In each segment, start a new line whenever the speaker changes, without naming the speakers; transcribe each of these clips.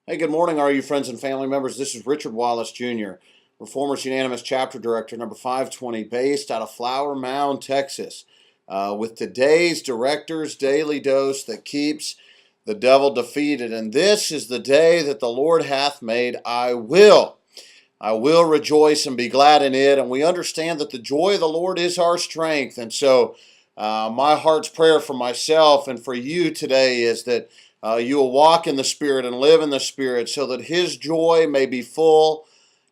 Hey, good morning, all you friends and family members. This is Richard Wallace Jr., Reformers Unanimous Chapter Director, number 520, based out of Flower Mound, Texas, with today's Director's Daily Dose that keeps the devil defeated. And this is the day that the Lord hath made. I will rejoice and be glad in it. And we understand that the joy of the Lord is our strength. And so my heart's prayer for myself and for you today is that you will walk in the Spirit and live in the Spirit so that His joy may be full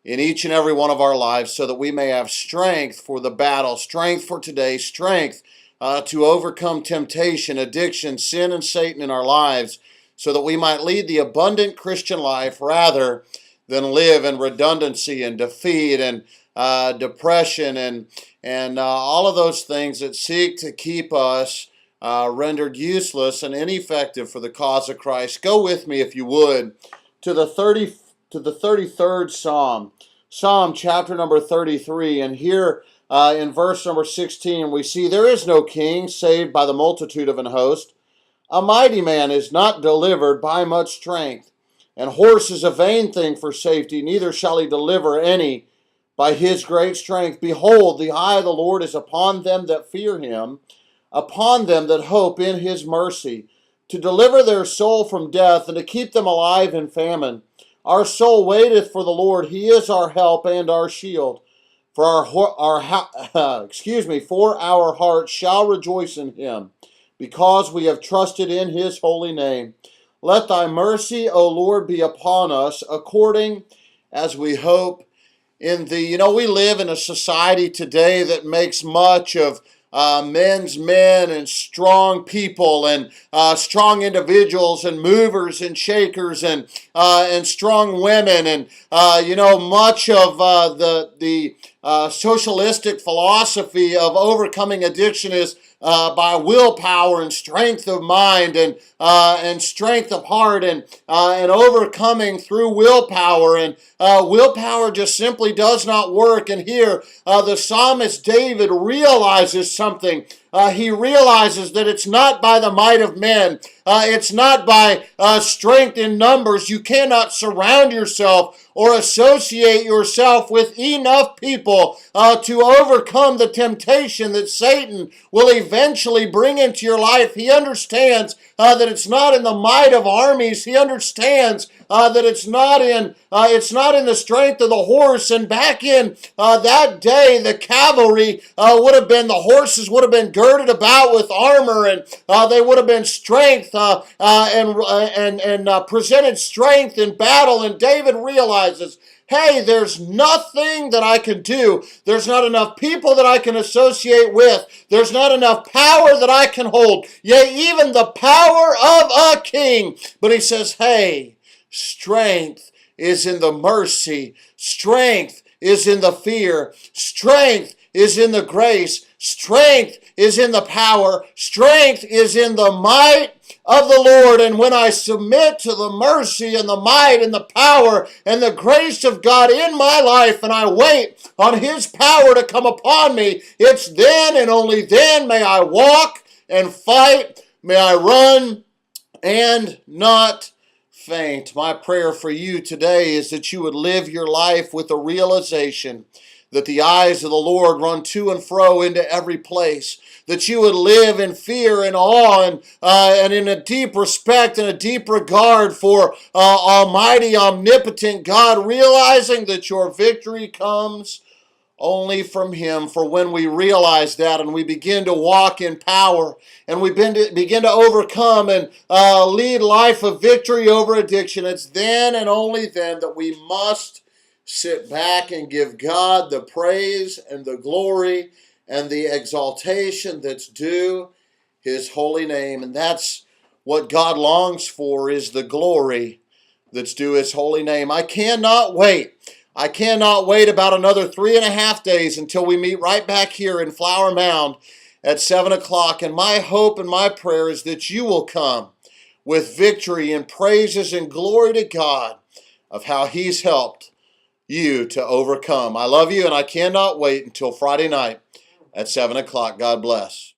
in each and every one of our lives, so that we may have strength for the battle, strength for today, strength to overcome temptation, addiction, sin, and Satan in our lives, so that we might lead the abundant Christian life rather than live in redundancy and defeat and depression and all of those things that seek to keep us rendered useless and ineffective for the cause of Christ. Go with me, if you would, to the 33rd Psalm, Psalm chapter number 33, and here in verse number 16 we see, "There is no king saved by the multitude of an host. A mighty man is not delivered by much strength, and horse is a vain thing for safety, neither shall he deliver any by his great strength. Behold, the eye of the Lord is upon them that fear him, upon them that hope in his mercy, to deliver their soul from death and to keep them alive in famine. Our soul waiteth for the Lord; He is our help and our shield. For our heart shall rejoice in Him, because we have trusted in His holy name. Let Thy mercy, O Lord, be upon us, according as we hope in Thee." You know, we live in a society today that makes much of men's men and strong people and strong individuals and movers and shakers and strong women, and much of the socialistic philosophy of overcoming addiction is by willpower and strength of mind and strength of heart and overcoming through willpower, and willpower just simply does not work. And here the psalmist David realizes something. He realizes that it's not by the might of men. It's not by strength in numbers. You cannot surround yourself or associate yourself with enough people to overcome the temptation that Satan will eventually bring into your life. He understands that it's not in the might of armies. He understands that it's not in the strength of the horse. And back in that day, the cavalry the horses would have been girded about with armor, and they would have been strength and presented strength in battle. And David realizes, hey, there's nothing that I can do. There's not enough people that I can associate with. There's not enough power that I can hold. Yea, even the power of a king. But he says, hey, strength is in the mercy. Strength is in the fear. Strength is in the grace. Strength is in the power. Strength is in the might of the Lord. And when I submit to the mercy and the might and the power and the grace of God in my life, and I wait on His power to come upon me, it's then and only then may I walk and fight, may I run and not faint. My prayer for you today is that you would live your life with a realization that the eyes of the Lord run to and fro into every place, that you would live in fear and awe and in a deep respect and a deep regard for Almighty, omnipotent God, realizing that your victory comes only from Him. For when we realize that and we begin to walk in power and we begin to overcome and lead life of victory over addiction, it's then and only then that we must sit back and give God the praise and the glory and the exaltation that's due His holy name. And that's what God longs for, is the glory that's due His holy name. I cannot wait. I cannot wait about another 3.5 days until we meet right back here in Flower Mound at 7 o'clock. And my hope and my prayer is that you will come with victory and praises and glory to God of how He's helped you to overcome. I love you, and I cannot wait until Friday night at 7 o'clock. God bless.